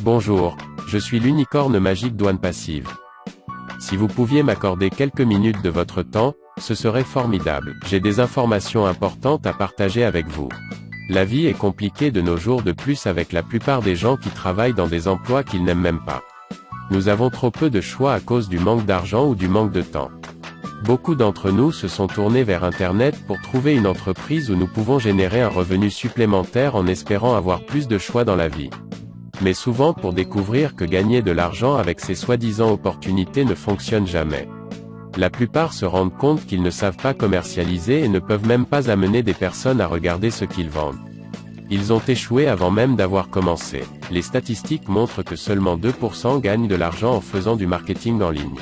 Bonjour, je suis l'unicorne magique Douane Passive. Si vous pouviez m'accorder quelques minutes de votre temps, ce serait formidable. J'ai des informations importantes à partager avec vous. La vie est compliquée de nos jours, de plus avec la plupart des gens qui travaillent dans des emplois qu'ils n'aiment même pas. Nous avons trop peu de choix à cause du manque d'argent ou du manque de temps. Beaucoup d'entre nous se sont tournés vers Internet pour trouver une entreprise où nous pouvons générer un revenu supplémentaire en espérant avoir plus de choix dans la vie. Mais souvent pour découvrir que gagner de l'argent avec ces soi-disant opportunités ne fonctionne jamais. La plupart se rendent compte qu'ils ne savent pas commercialiser et ne peuvent même pas amener des personnes à regarder ce qu'ils vendent. Ils ont échoué avant même d'avoir commencé. Les statistiques montrent que seulement 2% gagnent de l'argent en faisant du marketing en ligne.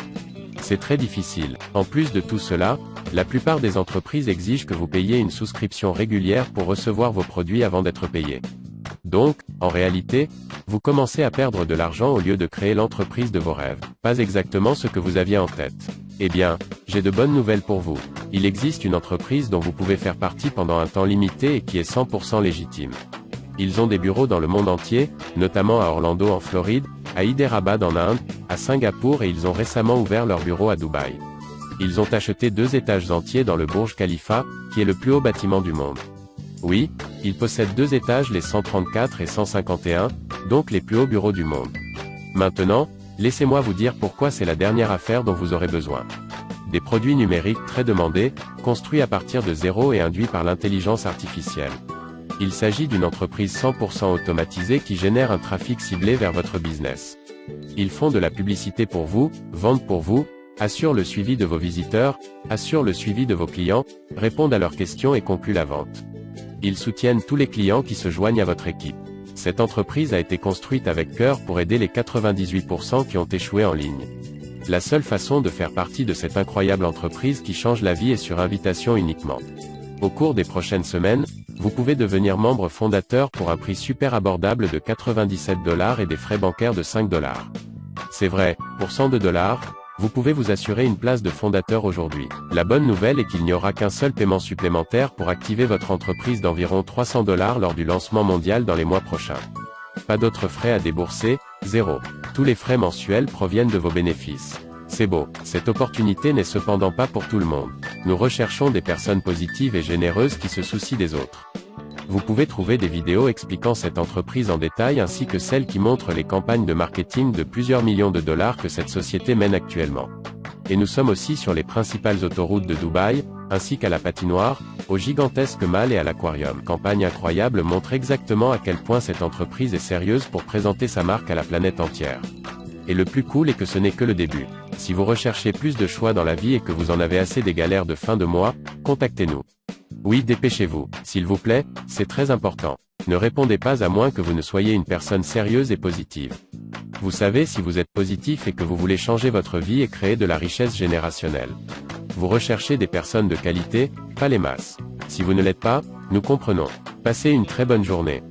C'est très difficile. En plus de tout cela, la plupart des entreprises exigent que vous payiez une souscription régulière pour recevoir vos produits avant d'être payé. Donc, en réalité, vous commencez à perdre de l'argent au lieu de créer l'entreprise de vos rêves. Pas exactement ce que vous aviez en tête. Eh bien, j'ai de bonnes nouvelles pour vous. Il existe une entreprise dont vous pouvez faire partie pendant un temps limité et qui est 100% légitime. Ils ont des bureaux dans le monde entier, notamment à Orlando en Floride, à Hyderabad en Inde, à Singapour et ils ont récemment ouvert leur bureau à Dubaï. Ils ont acheté 2 étages entiers dans le Burj Khalifa, qui est le plus haut bâtiment du monde. Oui, ils possèdent 2 étages, les 134 et 151, donc les plus hauts bureaux du monde. Maintenant, laissez-moi vous dire pourquoi c'est la dernière affaire dont vous aurez besoin. Des produits numériques très demandés, construits à partir de zéro et induits par l'intelligence artificielle. Il s'agit d'une entreprise 100% automatisée qui génère un trafic ciblé vers votre business. Ils font de la publicité pour vous, vendent pour vous, assurent le suivi de vos visiteurs, assurent le suivi de vos clients, répondent à leurs questions et concluent la vente. Ils soutiennent tous les clients qui se joignent à votre équipe. Cette entreprise a été construite avec cœur pour aider les 98% qui ont échoué en ligne. La seule façon de faire partie de cette incroyable entreprise qui change la vie est sur invitation uniquement. Au cours des prochaines semaines, vous pouvez devenir membre fondateur pour un prix super abordable de $97 et des frais bancaires de $5. C'est vrai, pour $102, vous pouvez vous assurer une place de fondateur aujourd'hui. La bonne nouvelle est qu'il n'y aura qu'un seul paiement supplémentaire pour activer votre entreprise d'environ $300 lors du lancement mondial dans les mois prochains. Pas d'autres frais à débourser, zéro. Tous les frais mensuels proviennent de vos bénéfices. C'est beau. Cette opportunité n'est cependant pas pour tout le monde. Nous recherchons des personnes positives et généreuses qui se soucient des autres. Vous pouvez trouver des vidéos expliquant cette entreprise en détail ainsi que celles qui montrent les campagnes de marketing de plusieurs millions de dollars que cette société mène actuellement. Et nous sommes aussi sur les principales autoroutes de Dubaï, ainsi qu'à la patinoire, au gigantesque mall et à l'aquarium. Campagne incroyable montre exactement à quel point cette entreprise est sérieuse pour présenter sa marque à la planète entière. Et le plus cool est que ce n'est que le début. Si vous recherchez plus de choix dans la vie et que vous en avez assez des galères de fin de mois, contactez-nous. Oui, dépêchez-vous, s'il vous plaît, c'est très important. Ne répondez pas à moins que vous ne soyez une personne sérieuse et positive. Vous savez si vous êtes positif et que vous voulez changer votre vie et créer de la richesse générationnelle. Vous recherchez des personnes de qualité, pas les masses. Si vous ne l'êtes pas, nous comprenons. Passez une très bonne journée.